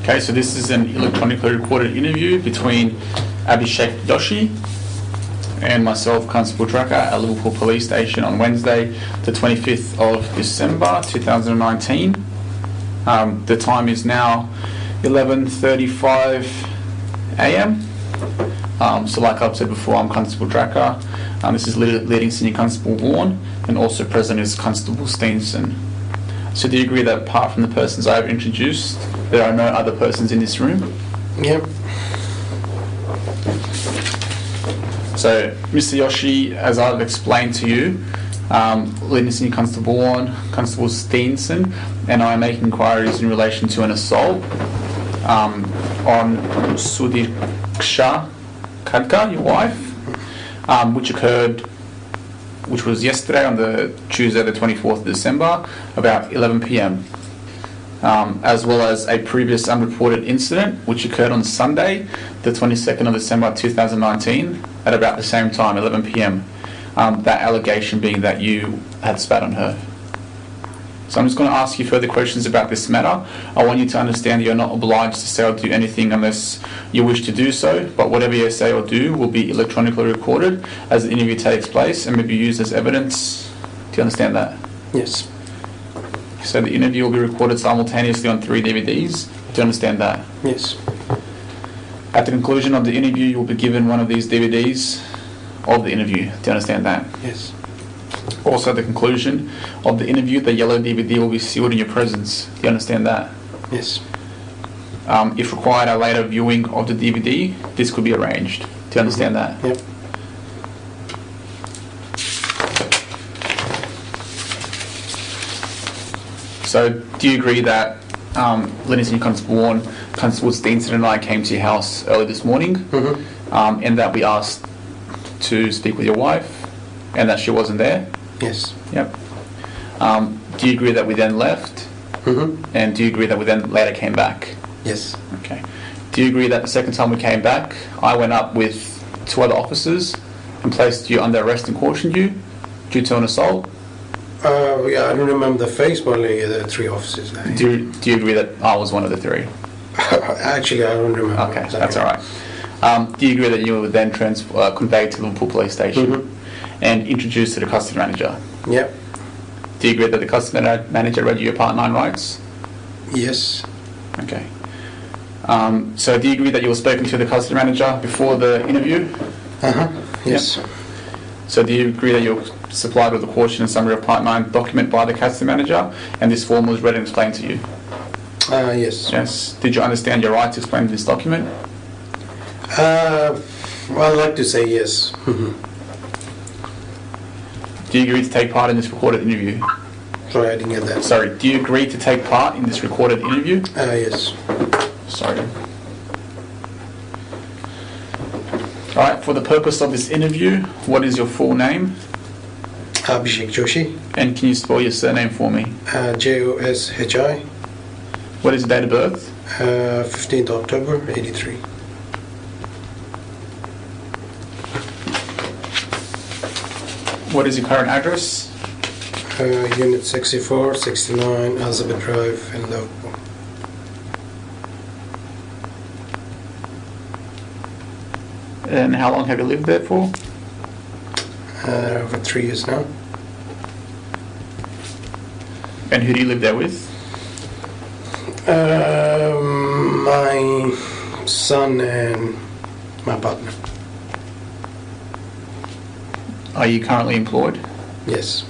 Okay, so this is an electronically recorded interview between Abhishek Yoshi and myself, Constable Drucker, at Liverpool Police Station on Wednesday, the 25th of December 2019. The time is now 11:35 a.m. So like I've said before, I'm Constable Drucker. This is leading Senior Constable Warren, and also present is Constable Steenson. So do you agree that apart from the persons I have introduced, there are no other persons in this room? Yep. So, Mr. Yoshi, as I've explained to you, leading Senior Constable Warren, Constable Steenson, and I are making inquiries in relation to an assault on Sudiksha Khadka, your wife, which was yesterday on the Tuesday the 24th of December, about 11 p.m. As well as a previous unreported incident which occurred on Sunday the 22nd of December 2019 at about the same time, 11 p.m. That allegation being that you had spat on her. So I'm just going to ask you further questions about this matter. I want you to understand that you're not obliged to say or do anything unless you wish to do so, but whatever you say or do will be electronically recorded as the interview takes place and may be used as evidence. Do you understand that? Yes. So the interview will be recorded simultaneously on 3 DVDs. Do you understand that? Yes. At the conclusion of the interview, you will be given one of these DVDs of the interview. Do you understand that? Yes. Also, at the conclusion of the interview, the yellow DVD will be sealed in your presence. Do you understand that? Yes. If required, a later viewing of the DVD, this could be arranged. Do you understand that? Yep. So, do you agree that Livingston Constable Warren, Constable Steenson and I came to your house early this morning, and that we asked to speak with your wife, and that she wasn't there? Yes. Yep. Do you agree that we then left? And do you agree that we then later came back? Yes. Okay. Do you agree that the second time we came back, I went up with 2 other officers and placed you under arrest and cautioned you due to an assault? Yeah, I don't remember the face, but only the 3 officers. Do you agree that I was one of the 3? Actually, I don't remember. Okay, that's all right. Do you agree that you were then conveyed to Liverpool Police Station and introduced to the custody manager? Yep. Do you agree that the custody manager read you your Part 9 rights? Yes. Okay. So do you agree that you were spoken to the custody manager before the interview? Yes. Yep. So do you agree that you were supplied with a caution and summary of Part 9 document by the custody manager, and this form was read and explained to you? Yes. Yes. Did you understand your rights explained in this document? Well, I'd like to say yes. Do you agree to take part in this recorded interview? Sorry, I didn't get that. Sorry, do you agree to take part in this recorded interview? Yes. Sorry. Alright, for the purpose of this interview, what is your full name? Abhishek Joshi. And can you spell your surname for me? Joshi. What is your date of birth? 15th October, 83. What is your current address? Unit 64, 69, Elizabeth Drive in Liverpool. And how long have you lived there for? Over 3 years now. And who do you live there with? My son and my partner. Are you currently employed? Yes.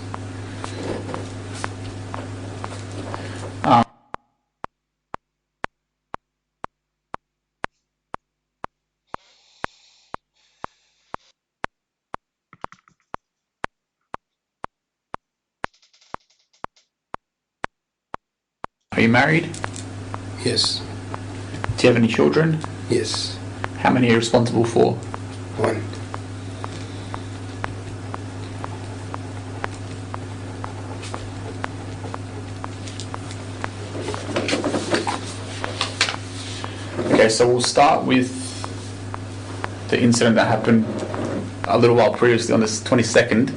Are you married? Yes. Do you have any children? Yes. How many are you responsible for? 1. Okay, so we'll start with the incident that happened a little while previously on the 22nd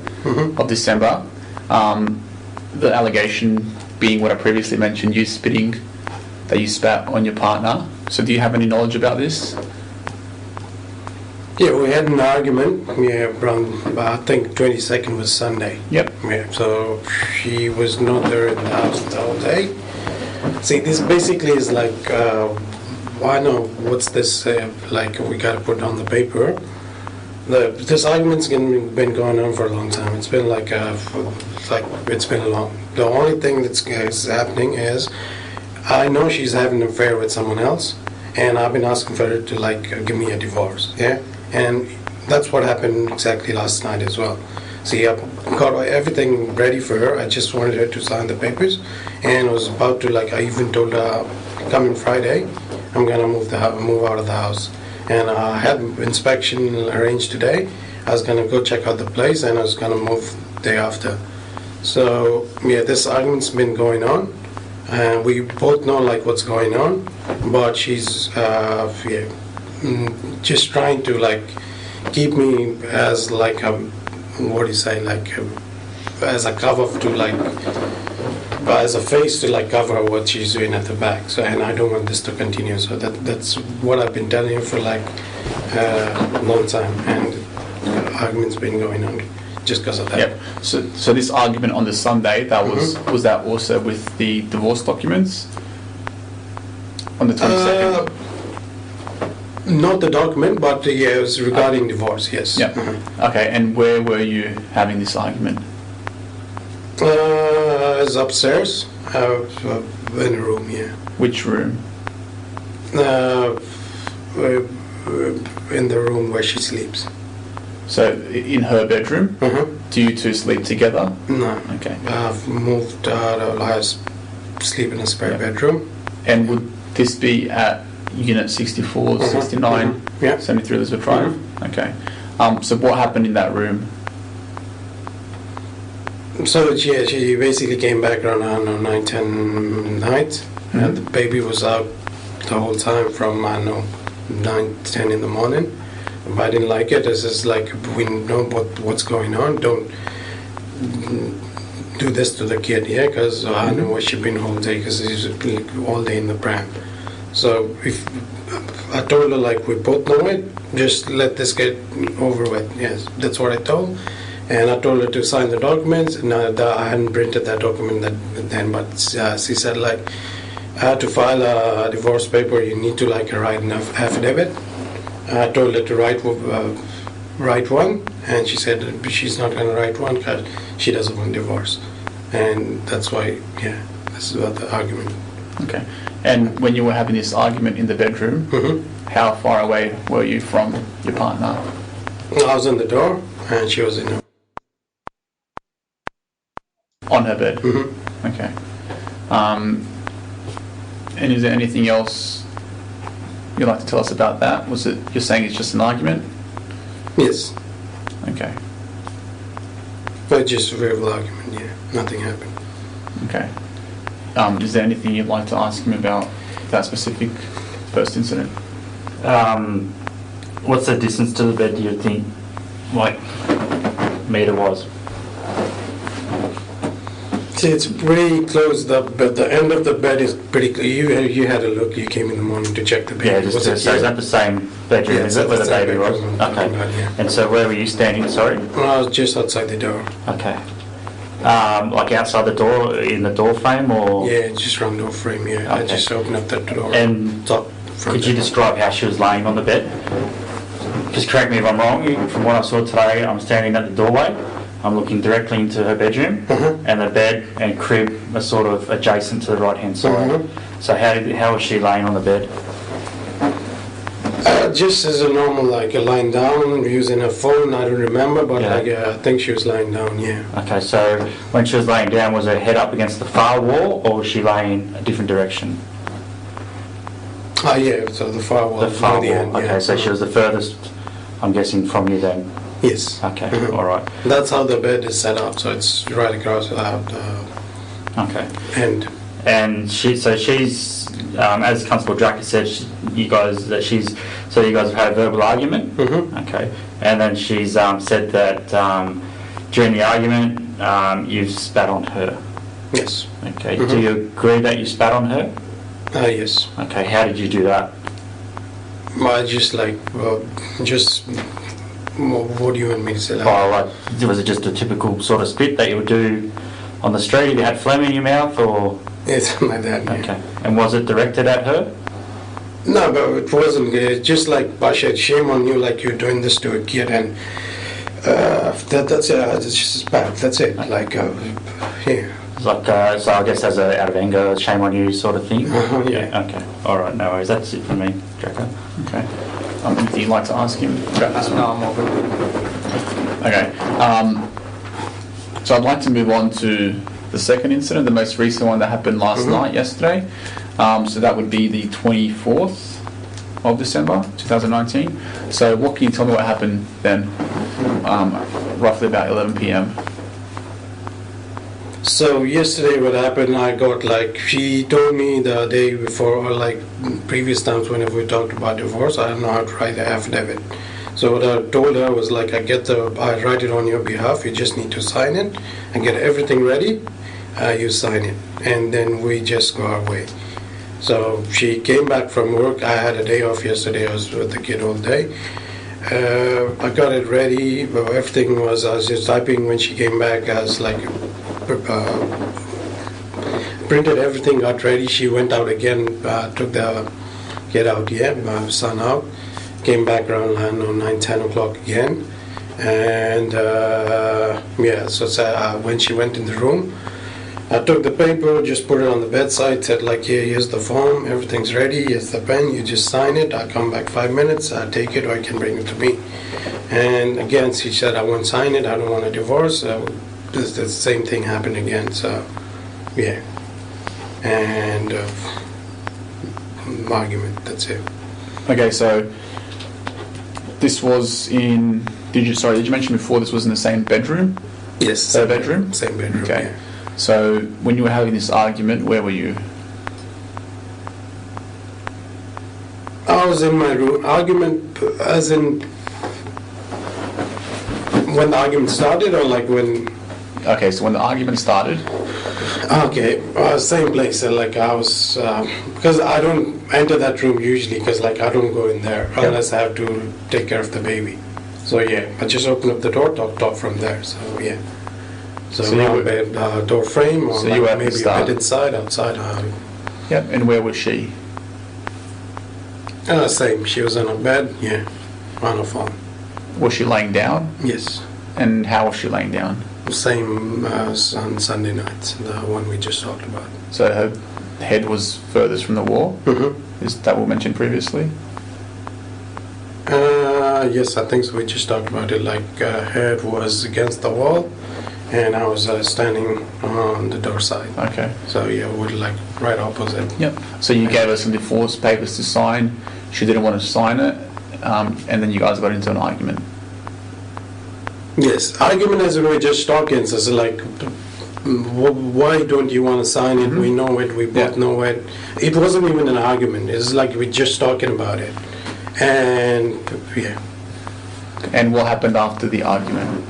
of December. The allegation being what I previously mentioned, you spitting that you spat on your partner. So do you have any knowledge about this? Yeah, we had an argument. Yeah, around I think 22nd was Sunday. Yep. Yeah, so she was not there in the house the whole day. See, this basically is like, I know what's this like. We got to put on the paper. This argument's been going on for a long time. It's been like it's been long. The only thing that's happening is, I know she's having an affair with someone else, and I've been asking for her to like give me a divorce. Yeah, and that's what happened exactly last night as well. See, I got everything ready for her. I just wanted her to sign the papers, and I was about to like. I even told her, coming Friday, I'm gonna move out of the house. And I had inspection arranged today. I was gonna go check out the place, and I was gonna move day after. So yeah, this argument's been going on. We both know like what's going on, but she's just trying to like keep me as like a, what do you say, like as a cover to like, as a face to like cover what she's doing at the back. So, and I don't want this to continue. So that's what I've been telling you for like a long time, and argument's been going on just because of that. Yep. So this argument on the Sunday, that was that also with the divorce documents on the 22nd? Not the document, but yeah, it was regarding divorce. Yes. Yep. Okay. And where were you having this argument? It's upstairs, in a room. Yeah. Which room? In the room where she sleeps. So in her bedroom? Do you two sleep together? No. Okay. I've moved out. I sleep in a spare bedroom. And would this be at Unit 64, 69, Yeah. 73 Elizabeth Drive? Okay. So what happened in that room? So yeah, she basically came back around 9:10 night, and the baby was out the whole time from 9:10 in the morning. But I didn't like it. It's just like, we know what's going on. Don't do this to the kid, yeah, because I know what she's been all day, because she's all day in the pram. So if I told her like, we both know it, just let this get over with. Yes, that's what I told. And I told her to sign the documents. And I hadn't printed that document then, but she said like, I had to file a divorce paper. You need to like write an affidavit. I told her to write one, and she said she's not going to write one because she doesn't want divorce. And that's why, yeah, this is about the argument. Okay. And when you were having this argument in the bedroom, how far away were you from your partner? I was in the door, and she was in her. On her bed? Okay. And is there anything else you'd like to tell us about that? Was it, you're saying it's just an argument? Yes. Okay. But just a verbal argument, yeah. Nothing happened. Okay. Is there anything you'd like to ask him about that specific first incident? What's the distance to the bed, do you think, like, meter was? See, it's pretty close, but the end of the bed is pretty clear. You had a look, you came in the morning to check the bed. Yeah, just so is that the same bedroom, Yeah, is it, where the baby was? Okay. Yeah. And so where were you standing, sorry? I was just outside the door. Okay. Like outside the door, in the door frame, or? Yeah, just around the door frame, yeah. I Okay. just opened up that door. And top front could you door. describe how she was laying on the bed? Just correct me if I'm wrong, from what I saw today, I'm standing at the doorway, I'm looking directly into her bedroom, and the bed and crib are sort of adjacent to the right-hand side. So how was she laying on the bed? Just as a normal, like lying down, using her phone, I don't remember, but Yeah. like, I think she was lying down, yeah. Okay, so when she was laying down, was her head up against the far wall, or was she laying a different direction? Yeah, so the far wall. The far near wall. end, yeah. Okay, so she was the furthest, I'm guessing, from you then. Yes. Okay, Mhm. all right. That's how the bed is set up, so it's right across the Okay. end. And she's, as Constable Dracker said, you guys have had a verbal argument. Okay. And then she's said that during the argument you've spat on her. Yes. Okay. Do you agree that you spat on her? Yes. Okay, how did you do that? I just like, just, what do you want me to say? Like, Oh, like, was it just a typical sort of spit that you would do on the street if you had phlegm in your mouth, or? it's something like that. Yeah. Okay. And was it directed at her? No, but it wasn't. It's just like, Basha, shame on you, like you're doing this to a kid, and that's it. It's just bad. That's it. Like, yeah. It's like, so I guess as a out of anger, shame on you sort of thing? Yeah. Okay. All right, no worries. That's it for me, Draco. Okay. Anything you'd like to ask him about this one? No, I'm all good. Okay. So I'd like to move on to the second incident, the most recent one that happened last night, yesterday. So that would be the 24th of December 2019. So what can you tell me what happened then? Roughly about 11 p.m. So yesterday what happened, I got like, she told me the day before, or like previous times whenever we talked about divorce, I don't know how to write the affidavit. So what I told her was like, I write it on your behalf, you just need to sign it and get everything ready, you sign it, and then we just go our way. So she came back from work, I had a day off yesterday, I was with the kid all day. I got it ready, everything was, I was just typing when she came back, I was like, printed everything, got ready. She went out again, took the kid out, my son out, came back around 9-10 o'clock again, and so when she went in the room, I took the paper, just put it on the bedside, said like, here's the form, everything's ready, here's the pen, you just sign it, I'll come back 5 minutes, I'll take it, or I can bring it to me. And again, she said, I won't sign it, I don't want a divorce. The same thing happened again, so yeah. And argument, that's it. Okay, so this was in. Did you mention before this was in the same bedroom? Yes. Same bedroom? Same bedroom, Okay. yeah. So when you were having this argument, where were you? I was in my room. Argument, as in when the argument started, or like when. Okay, so when the argument started. Okay, same place. Like I was, because I don't enter that room usually, because like I don't go in there unless I have to take care of the baby. So yeah, I just open up the door, talk from there. So yeah. So you now were- bed, door frame, or So like you were at the maybe a start. bed inside, outside. Yep. And where was she? Same. She was on a bed. Yeah, on a phone. Was she laying down? Yes. And how was she laying down? Same as on Sunday nights, the one we just talked about. So her head was furthest from the wall. Mm-hmm. Is that what mentioned previously? Yes, I think so. We just talked about it. Like head was against the wall, and I was standing on the door side. Okay. So yeah, we're like right opposite. Yep. So you gave her some divorce papers to sign. She didn't want to sign it, and then you guys got into an argument. Yes, argument as in we're just talking. So it's like, why don't you want to sign it? We know it. We both Yeah. know it. It wasn't even an argument. It's like we're just talking about it, and yeah. And what happened after the argument?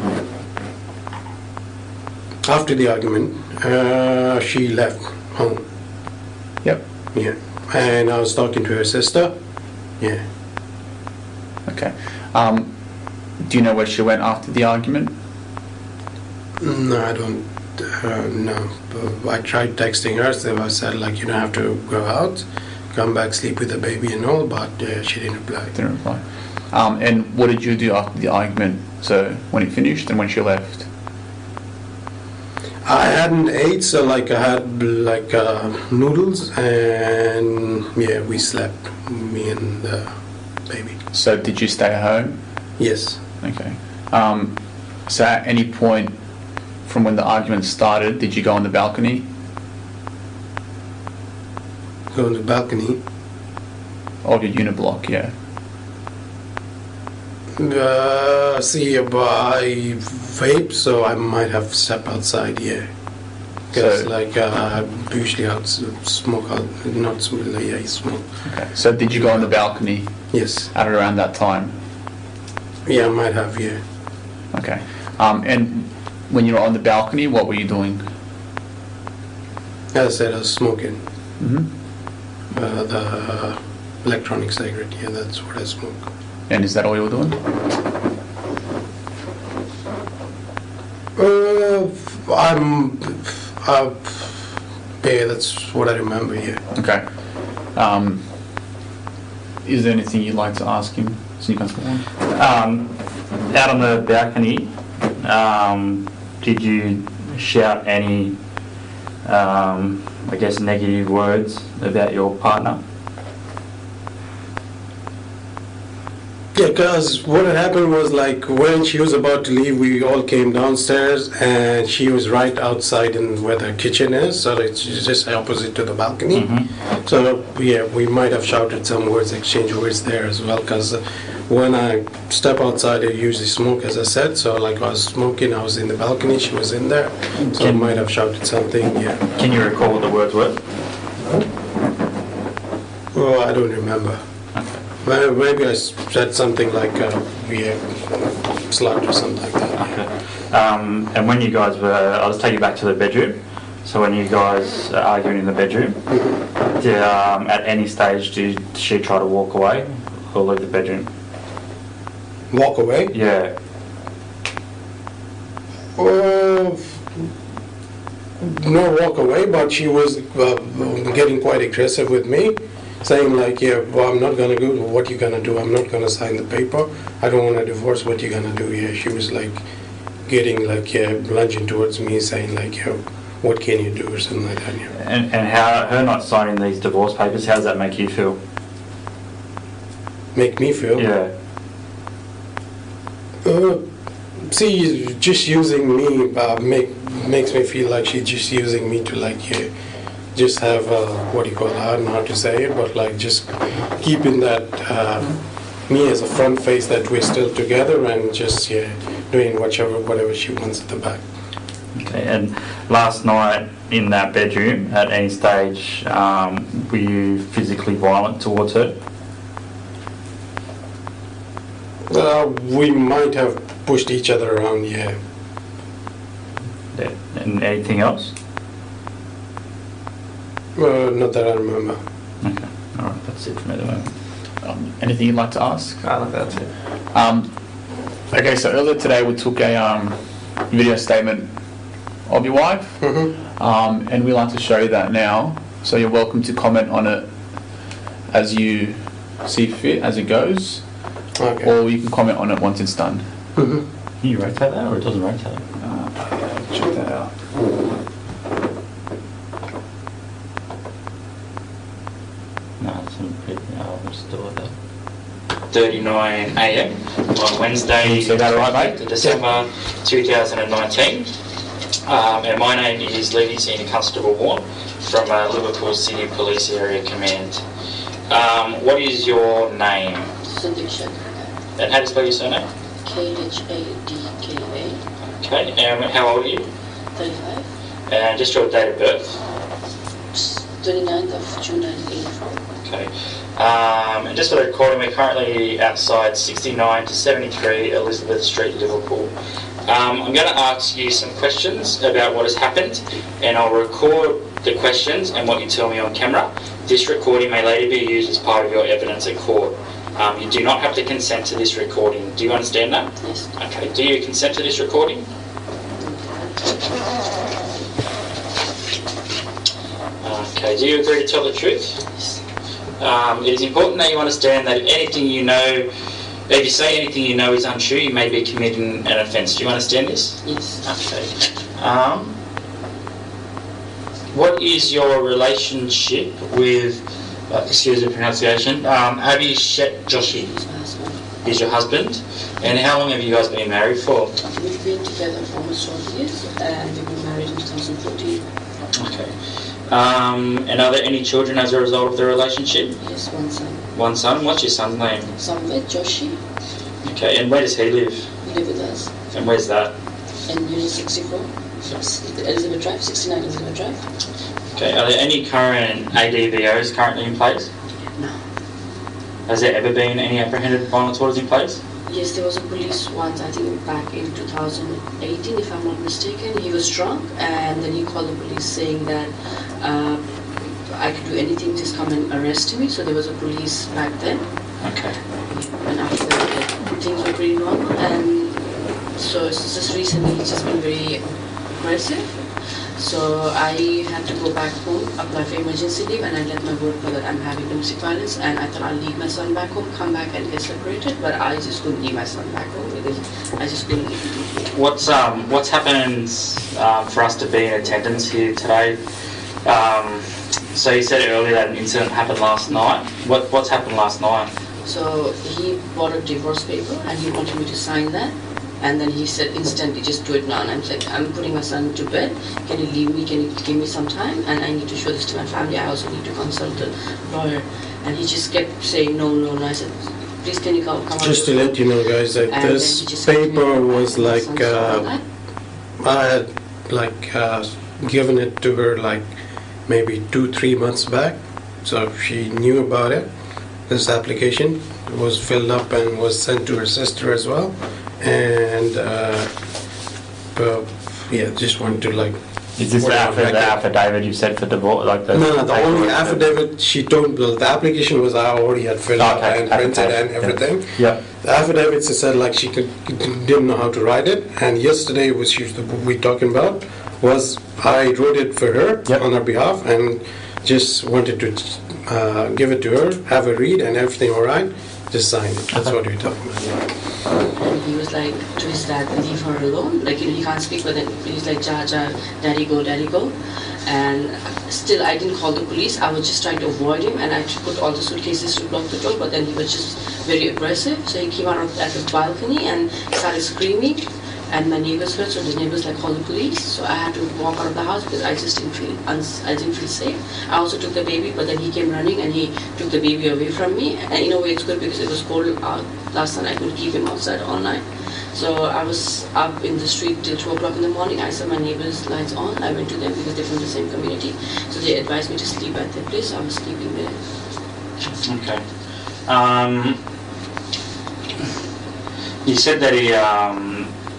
After the argument, she left home. Yep. Yeah, and I was talking to her sister. Yeah. Okay. Do you know where she went after the argument? No, I don't know. But I tried texting her, so I said, like, you don't have to go out, come back, sleep with the baby and all, but she didn't reply. Didn't reply. And what did you do after the argument? So when it finished and when she left? I hadn't ate, so like I had like noodles, and yeah, we slept, me and the baby. So did you stay at home? Yes. Okay. So at any point from when the argument started, did you go on the balcony? Go on the balcony. Of your unit block, yeah. See, I vape, so I might have stepped outside, yeah. Because So- like usually I'd smoke out, not smoke, yeah, I smoke. Okay. So did you go on the balcony Yes. at around that time? Yeah, I might have, yeah. Okay. And when you were on the balcony, what were you doing? As I said, I was smoking. Mm-hmm. the electronic cigarette. Yeah, that's what I smoke. And is that all you were doing? Yeah, that's what I remember. Yeah. Okay. Is there anything you'd like to ask him? So you can go on. Out on the balcony, did you shout any, I guess, negative words about your partner? Yeah, because what had happened was like when she was about to leave, we all came downstairs and she was right outside in where the kitchen is, so it's just opposite to the balcony. Mm-hmm. So yeah, we might have shouted some words, exchanged words there as well, because when I step outside, I usually smoke, as I said. So like I was smoking, I was in the balcony, she was in there, so I might have shouted something. Yeah. Can you recall what the words were? Oh, I don't remember. Okay. Well, maybe I said something like yeah, slut or something like that. Okay. And when you guys were, I'll just take you back to the bedroom. So when you guys are arguing in the bedroom, at any stage did she try to walk away or leave the bedroom? Walk away? Yeah. No walk away, but she was getting quite aggressive with me, saying like, yeah, well, I'm not gonna do what you're gonna do. I'm not gonna sign the paper. I don't want to divorce. What you're gonna do? Yeah, she was like getting like, yeah, lunging towards me, saying like, yeah, what can you do or something like that. Yeah. And how her not signing these divorce papers, how does that make you feel? Make me feel? Yeah. See, just using me makes me feel like she's just using me to like, yeah, just have what do you call it? I don't know how to say it, but like just keeping that me as a front face that we're still together and just doing whatever she wants at the back. Okay. And last night in that bedroom, at any stage, were you physically violent towards her? We might have pushed each other around, yeah. Yeah. And anything else? Not that I remember. Okay. All right. That's it from me at the moment. Anything you'd like to ask? I think that's it. Okay, so earlier today we took a video statement of your wife, and we'd like to show you that now. So you're welcome to comment on it as you see fit, as it goes, Okay. or you can comment on it once it's done. Can you rotate that or it doesn't rotate? Check that out. No, I'm still at that. 39 a.m. on Wednesday, You see that all right, mate? December 2019. And my name is Levy Senior Constable Warren from Liverpool City Police Area Command. What is your name? Sadiksha. And how do you spell your surname? Khadka. Okay, and how old are you? 35. And just your date of birth? 29th of June 1984. Okay. And just for the recording, we're currently outside 69 to 73 Elizabeth Street, Liverpool. I'm going to ask you some questions about what has happened, and I'll record the questions and what you tell me on camera. This recording may later be used as part of your evidence at court. You do not have to consent to this recording. Do you understand that? Yes. Okay. Do you consent to this recording? Okay. Do you agree to tell the truth? Yes. It is important that you understand that if anything you know, if you say anything you know is untrue, you may be committing an offence. Do you understand this? Yes. Okay. What is your relationship with, excuse the pronunciation, Abhishek Joshi He's my husband. is your husband? And how long have you guys been married for? We've been together for almost 12 years and we were married in 2014. Okay. And are there any children as a result of the relationship? Yes, one son. One son. What's your son's name? Samved Joshi. Okay. And where does he live? He lives with us. And where's that? And Unit 64. Elizabeth Drive, 69 Elizabeth Drive. Okay. Are there any current ADVOs currently in place? No. Has there ever been any apprehended violence orders in place? Yes, there was a police once, I think back in 2018, if I'm not mistaken. He was drunk and then he called the police saying that I could do anything, just come and arrest me. So there was a police back then. Okay. And after that, things were pretty normal. And so it's just recently, it's just been very aggressive. So I had to go back home, apply for emergency leave, and I let my work know that I'm having domestic violence. And I thought I'll leave my son back home, come back and get separated. But I just couldn't leave my son back home because I just couldn't leave him. What's happened for us to be in attendance here today? So you said earlier that an incident happened last night. What's happened last night? So he bought a divorce paper and he wanted me to sign that. And then he said instantly, just do it now. And I'm like, I'm putting my son to bed. Can you leave me? Can you give me some time? And I need to show this to my family. I also need to consult a lawyer. And he just kept saying, no, no, no. I said, please can you come out? Just to let you know, guys, that And this then he just said to me, paper was "My like, son's not alive." I had like given it to her like maybe 2-3 months back, so she knew about it. This application was filled up and was sent to her sister as well, and yeah, just wanted to like. Is this put the it on record. affidavit you said for divorce? Like the No, the only paperwork? affidavit she told, well, the application was I already had filled out Okay, and printed and application, everything. Yeah. The affidavit said like she didn't know how to write it, and yesterday was we talking about was I wrote it for her Yep. on her behalf and just wanted to give it to her, have her read, and everything all right, just sign it. That's Okay. what we're talking about. And he was like to his dad, leave her alone. Like, he can't speak, but then he's like, ja, ja, daddy go, daddy go. And still, I didn't call the police. I was just trying to avoid him, and I put all the suitcases to block the door, but then he was just very aggressive. So he came out at the balcony and started screaming, and my neighbors heard, so the neighbors like called the police. So I had to walk out of the house because I just didn't feel I didn't feel safe. I also took the baby, but then he came running and he took the baby away from me. And in a way, it's good because it was cold out last night. I couldn't keep him outside all night. So I was up in the street till 2 o'clock in the morning. I saw my neighbors' lights on. I went to them because they're from the same community. So they advised me to sleep at their place. So I was sleeping there. Okay. You said that he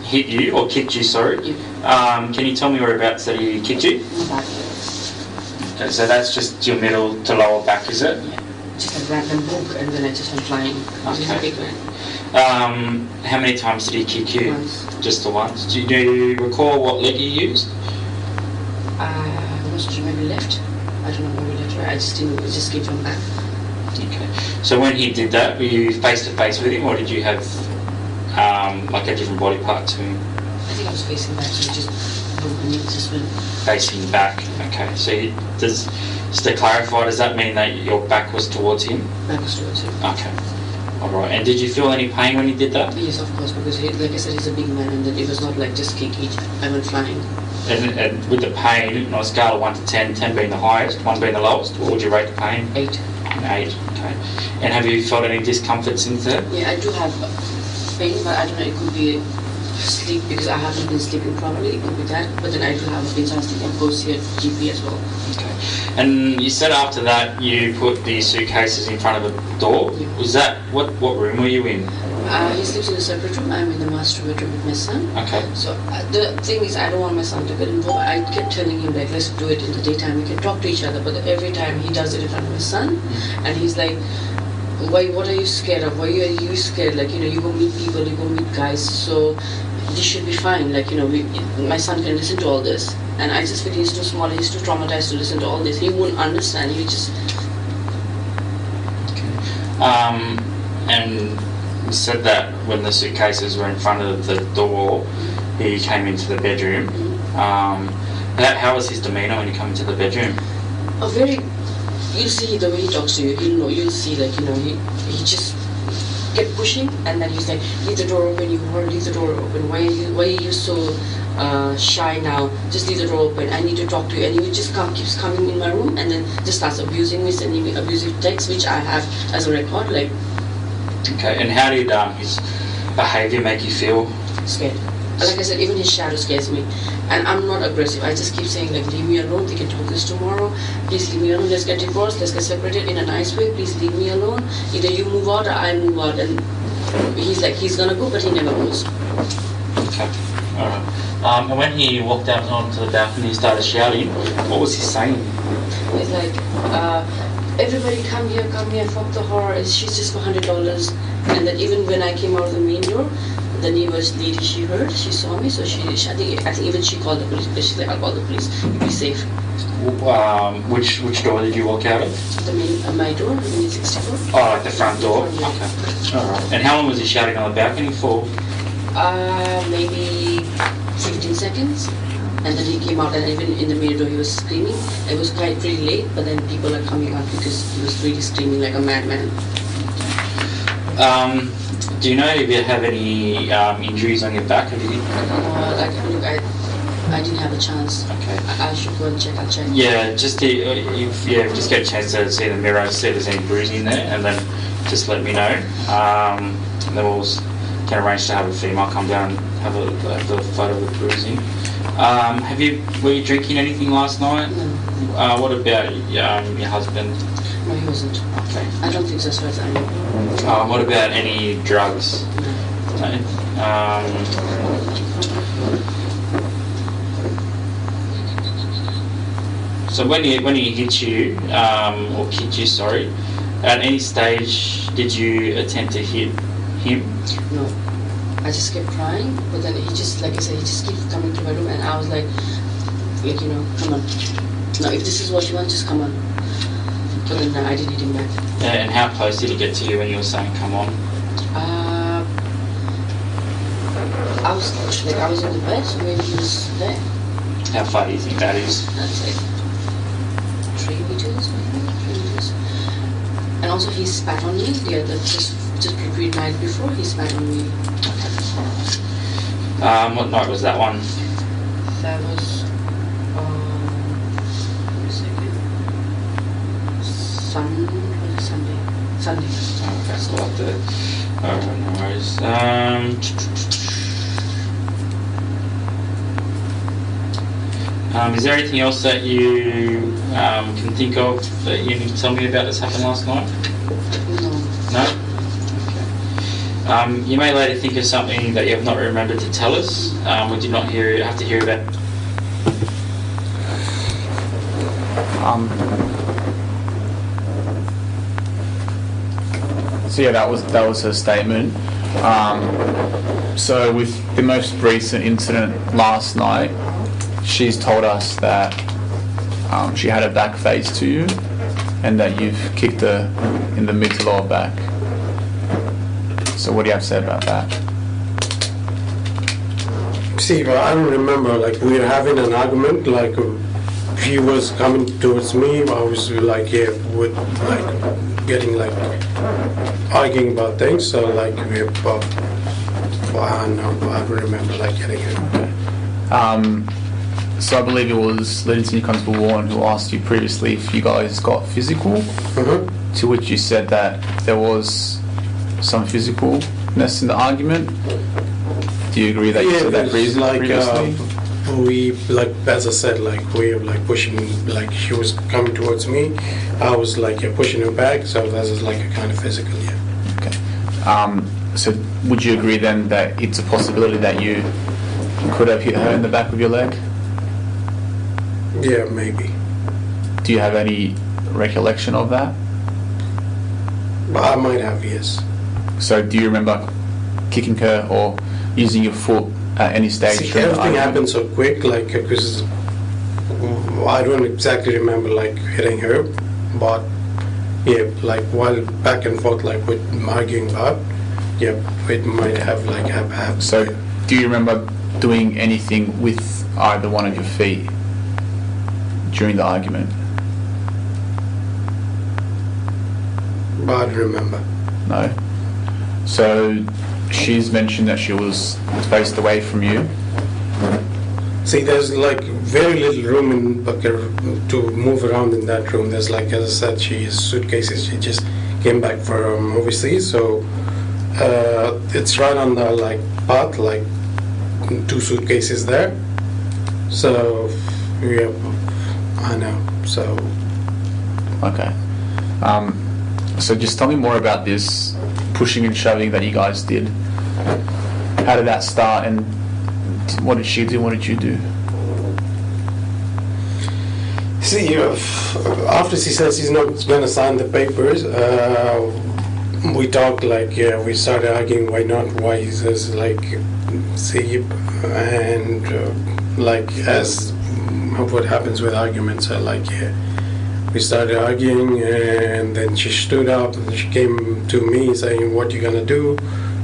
hit you or kicked you, sorry. Yeah. Can you tell me whereabouts that he kicked you? In the back. Okay, so that's just your middle to lower back, is it? Yeah. Just a random book, and then I just went flying. He's a Okay. big man. How many times did he kick you? Once. Just the once. Do you recall what leg you used? I was maybe left. I don't know, maybe left, right. I just didn't. It just came from back. Okay. So when he did that, were you face to face with him, or did you have like a different body part to him? I think I was facing back, so he just broke me. Just went. Facing back. Okay. So just to clarify, does that mean that your back was towards him? Back was towards him. Okay. All right. And did you feel any pain when he did that? Yes, of course, because he, like I said, he's a big man, and then it was not like just kick. I went flying. And with the pain, on a scale of 1 to 10, 10 being the highest, 1 being the lowest, what would you rate the pain? 8. An 8. Okay. And have you felt any discomfort since then? Yeah, I do have pain, but I don't know. It could be sleep because I haven't been sleeping properly. It could be that, but then I do have pain, so I think I'll go see a GP as well. Okay. And you said after that you put the suitcases in front of the door. Yeah. Was that what room were you in? He sleeps in a separate room. I'm in the master bedroom with my son. Okay. So the thing is, I don't want my son to get involved. I kept telling him like, let's do it in the daytime. We can talk to each other. But every time he does it in front of his son, and he's like, why? What are you scared of? Why are you scared? Like, you go meet people, you go meet guys. So this should be fine. Like, my son can listen to all this. And I just feel he's too small. He's too traumatized to listen to all this. He won't understand. He just. And you said that when the suitcases were in front of the door, he came into the bedroom. How was his demeanour when he came into the bedroom? A very. You'll see the way he talks to you. You'll see, like, he just kept pushing, and then he's like, leave the door open, you heard, leave the door open. Why are you so shy now? Just leave the door open. I need to talk to you. And he would just keeps coming in my room, and then just starts abusing me, sending me abusive texts, which I have as a record, like. Okay. And how did his behaviour make you feel? Scared. Like I said, even his shadow scares me. And I'm not aggressive. I just keep saying, like, leave me alone. We can talk this tomorrow. Please leave me alone. Let's get divorced. Let's get separated in a nice way. Please leave me alone. Either you move out or I move out. And he's like, he's gonna go, but he never goes. Okay. All right. And when he walked out onto the balcony and started shouting, what was he saying? He's like, everybody come here, fuck the whore, she's just for $100. And then even when I came out of the main door, the neighbor's lady, she heard, she saw me, so I think even she called the police, because she's like, I'll call the police, you'll be safe. Which door did you walk out of? The main, my door, the main 64. Oh, like the front door? Yeah. Okay. Alright. And how long was he shouting on the balcony for? Maybe 15 seconds. And then he came out, and even in the main door he was screaming. It was quite pretty late, but then people are coming out because he was really screaming like a madman. Do you know if you have any injuries on your back? Have you? I didn't have a chance. Okay. I should go and check. I'll check. Yeah, just just get a chance to see the mirror, see if there's any bruising there, and then just let me know. And then we'll can arrange to have a female come down and have a photo of the bruising. Were you drinking anything last night? No. What about your husband? No, he wasn't. Okay. I don't think so, as far as I know. What about any drugs? No. No. So when he hit you, or kicked you, sorry, at any stage did you attempt to hit him? No. I just kept crying, but then he just, like I said, he just keeps coming to my room, and I was like, come on. No, if this is what you want, just come on. But then I didn't hit him back. Yeah, and how close did he get to you when you were saying come on? I was in the bed, so maybe he was there. How far do you think that is? That's like 3 meters, maybe 3 meters. And also he spat on me. Just night before he spat on me. What night was that one? That was wait a second. Sunday. Okay, so like the no worries. Is there anything else that you can think of that you can tell me about that's happened last night? No. No? Okay. You may later think of something that you have not remembered to tell us. We did not have to hear about. So yeah, that was her statement. So with the most recent incident last night, she's told us that she had her back faced to you, and that you've kicked her in the mid to lower back. So what do you have to say about that? See, but I don't remember, like, we were having an argument, like, he was coming towards me, I was, like, getting, like, arguing about things, so, like, I don't remember, like, getting it. So I believe it was Lieutenant Senior Constable Warren who asked you previously if you guys got physical, to which you said that there was some physicalness in the argument. Do you agree that you said that previously? We, like, as I said, like, we were, like, pushing, like, she was coming towards me, I was, like, pushing her back, so that was, like, a kind of physical, yeah. Okay. So would you agree then that it's a possibility that you could have hit her in the back of your leg? Yeah, maybe. Do you have any recollection of that? But I might have, yes. So do you remember kicking her or using your foot at any stage? See, everything happened so quick, like, because I don't exactly remember, like, hitting her, but yeah, like, while back and forth, like, with arguing about, yeah, it might have, like, happened. So do you remember doing anything with either one of your feet during the argument? But I don't remember. No. So she's mentioned that she was faced away from you. See, there's, like, very little room in Bakar to move around in that room. There's, like, as I said, she has suitcases. She just came back from overseas, so it's right on the, like, path, like, 2 suitcases there. So, yeah, I know, so. Okay. So just tell me more about this pushing and shoving that you guys did. How did that start, and what did she do? What did you do? See, after she says she's not gonna sign the papers, we talked like, yeah, we started arguing why not, why he says like, see, and like as what happens with arguments, like, yeah, we started arguing, and then she stood up and she came to me saying, what you gonna do?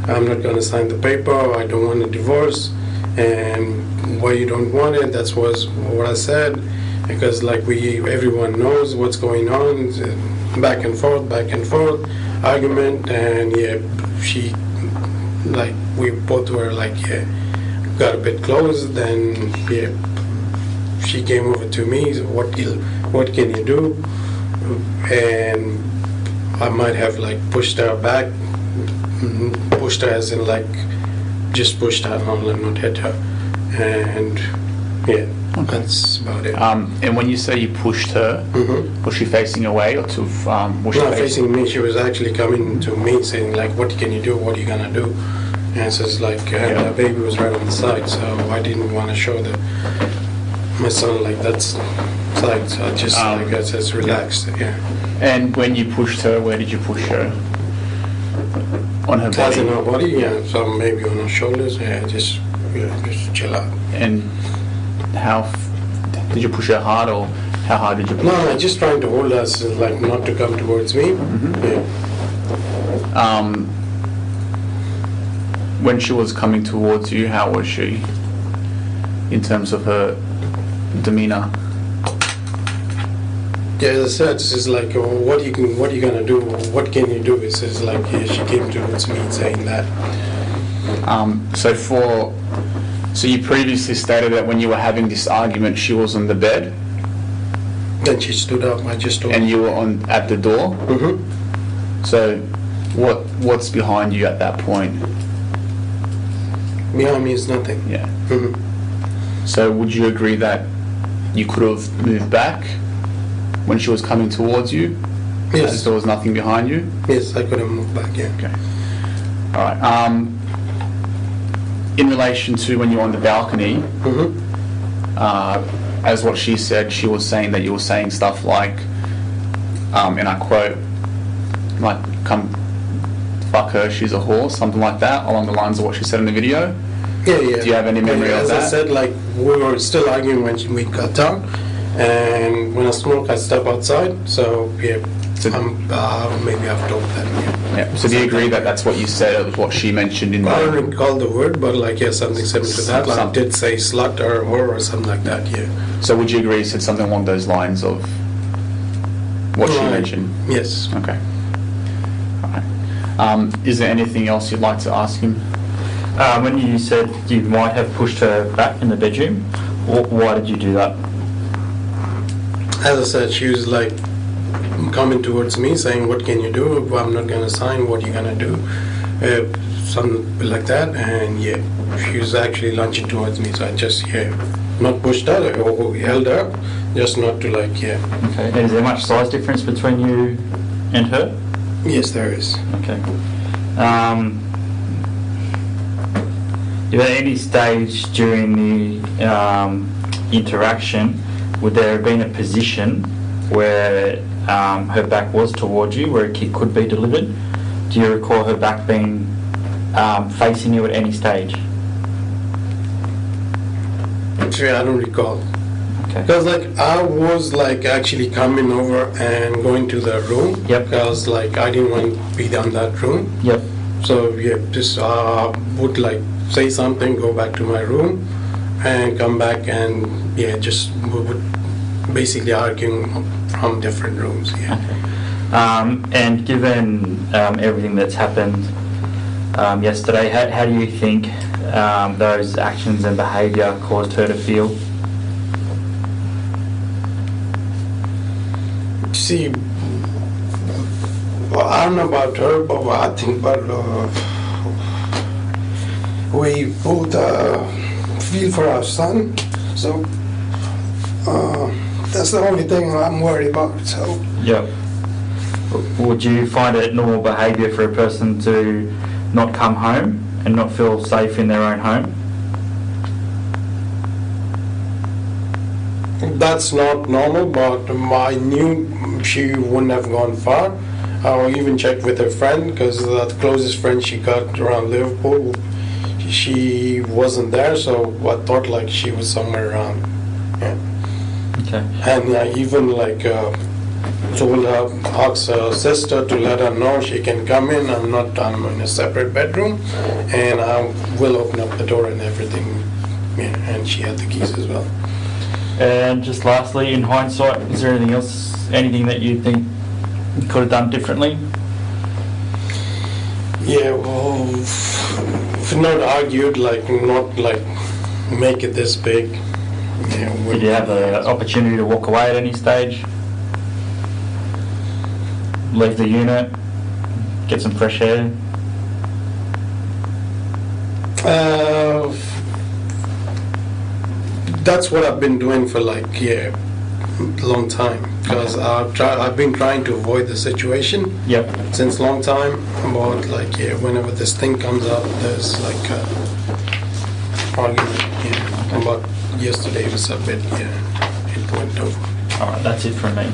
I'm not gonna sign the paper, I don't want a divorce, and why you don't want it, that was what I said, because like everyone knows what's going on, back and forth, argument, and yeah, she, like, we both were like, yeah, got a bit close, then yeah, she came over to me, so what can you do? And I might have like pushed her back, pushed her as in like, just pushed her, not hit her, and yeah, that's about it. And when you say you pushed her, was she facing away or to? Was she Not facing me. She was actually coming to me saying like, "What can you do? What are you gonna do?" And so it's like, the baby was right on the side, so I didn't want to show my son like that side. So I just like I just relaxed. Yeah. And when you pushed her, where did you push her? On her As body. in her body, yeah. So maybe on her shoulders. Yeah, just chill out. And how did you push her hard, or how hard did you push? No, just trying to hold us, like not to come towards me. Yeah. When she was coming towards you, how was she in terms of her demeanor? Yeah, as I said, this is like, what are you gonna do? What can you do? It's just like, yeah, she came towards me saying that. So you previously stated that when you were having this argument, she was on the bed Then she stood up. I just told her. and you were at the door. Mm-hmm. So what's behind you at that point? Behind me is nothing. Yeah. Mm-hmm. So would you agree that you could have moved back when she was coming towards you? As Yes. there was nothing behind you? Yes, I could have moved back. Yeah. Okay. All right. In relation to when you were on the balcony, Mm-hmm. as what she said, she was saying that you were saying stuff like, and I quote, like, come fuck her, she's a whore, something like that, along the lines of what she said in the video. Yeah, yeah. Do you have any memory of As I that? said, like, we were still arguing when we got down, and when I smoke, I step outside. So yeah, So- maybe I've told them. Yeah. Yeah. So do you agree that that's what you said, it was what she mentioned in I the... don't recall the word, but like, yeah, something similar to that. Like, I did say slut or whore or something like that. Yeah. So would you agree you said something along those lines of what she Right. mentioned? Yes. Okay. All right. Is there anything else you'd like to ask him? When you said you might have pushed her back in the bedroom, why did you do that? As I said, she was like coming towards me saying, what can you do? If I'm not gonna sign, what are you gonna do? Something like that. And yeah, she was actually lunging towards me, so I just, yeah, not pushed her or held her, just not to like, yeah. Okay. And is there much size difference between you and her? Yes, there is. Okay. If at any stage during the interaction, would there have been a position where her back was towards you, where a kick could be delivered? Do you recall her back being facing you at any stage? Actually, I don't recall. Okay. Because like I was like actually coming over and going to the room. Yep. Because like I didn't want to be down that room. Yep. So yeah, just would like say something, go back to my room, and come back and yeah, just we would basically arguing from different rooms. Yeah. And given everything that's happened yesterday, how do you think those actions and behaviour caused her to feel? See, well, I don't know about her, but what I think about we both feel for our son, so that's the only thing I'm worried about. So Yep. Would you find it normal behaviour for a person to not come home and not feel safe in their own home? That's not normal, but I knew she wouldn't have gone far. I even checked with her friend, because the closest friend she got around Liverpool, she wasn't there, so I thought like she was somewhere around. Yeah. Okay. And I even like told her, asked her sister to let her know she can come in. I'm in a separate bedroom, and I will open up the door and everything. Yeah, and she had the keys as well. And just lastly, in hindsight, is there anything else, anything that you think you could have done differently? Yeah, well, if not argued, like not like make it this big. Yeah, Did you have the opportunity to walk away at any stage? Leave the unit? Get some fresh air? That's what I've been doing for like a long time, because I've been trying to avoid the situation Yep. since long time. About like whenever this thing comes up, there's like a argument. Yeah, about yesterday was a bit. Yeah, it went over. Alright, that's it from me.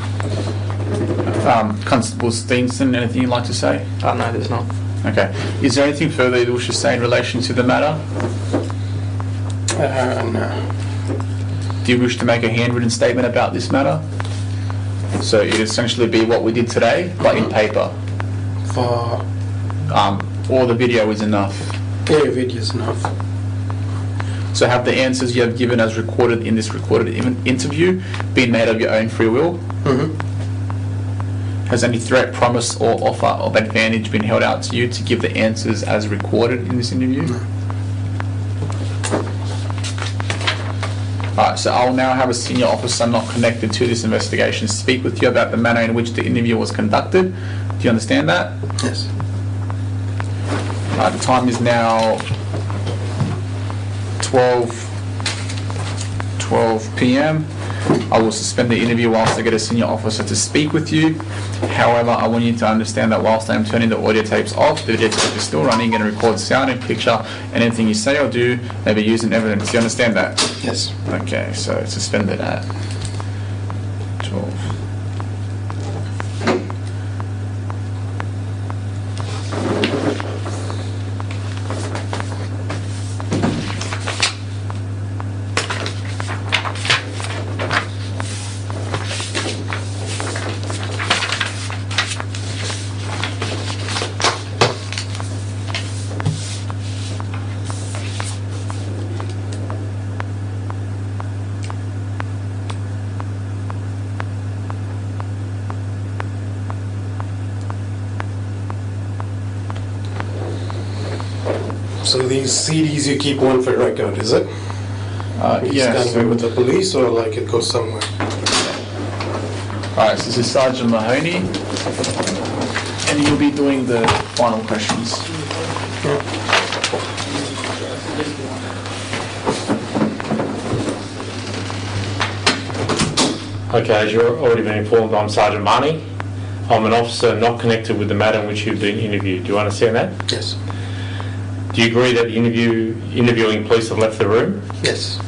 Constable Steenson, anything you'd like to say? Oh, no, there's not. Okay. Is there anything further you wish to say in relation to the matter? No. Do you wish to make a handwritten statement about this matter? So it'd essentially be what we did today, but in paper. For Or the video is enough. video's enough. So have the answers you have given as recorded in this recorded interview been made of your own free will? Mm-hmm. Has any threat, promise or offer of advantage been held out to you to give the answers as recorded in this interview? No. Alright, so I'll now have a senior officer not connected to this investigation speak with you about the manner in which the interview was conducted. Do you understand that? Yes. The time is now 12 p.m. I will suspend the interview whilst I get a senior officer to speak with you. However, I want you to understand that whilst I am turning the audio tapes off, the video tape is still running and records sound and picture, and anything you say or do may be used in evidence. Do you understand that? Yes. Okay, so it's suspended at 12. So these CDs you keep one for record, is it? Yeah. Standing with the police, or like it goes somewhere? Alright, so this is Sergeant Mahoney, and you'll be doing the final questions. Okay, as you've already been informed, I'm Sergeant Mahoney. I'm an officer not connected with the matter in which you've been interviewed. Do you understand that? Yes. Do you agree that the interviewing police have left the room? Yes.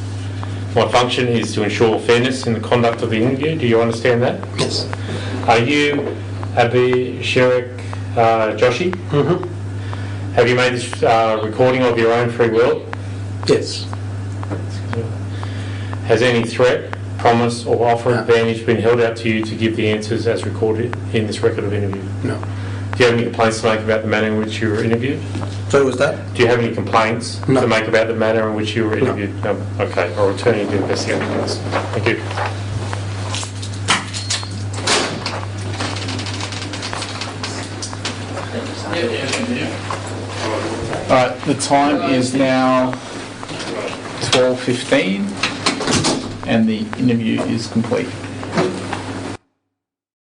My function is to ensure fairness in the conduct of the interview. Do you understand that? Yes. Are you Abhi Sherik Joshi? Mm-hmm. Have you made this recording of your own free will? Yes. Has any threat, promise or offer No. advantage been held out to you to give the answers as recorded in this record of interview? No. Do you have any complaints to make about the manner in which you were interviewed? So was that? Do you have any complaints No. to make about the manner in which you were No. interviewed? No. Okay, I'll return you to investigate the case. Thank you. Alright, the time is now 12:15 and the interview is complete.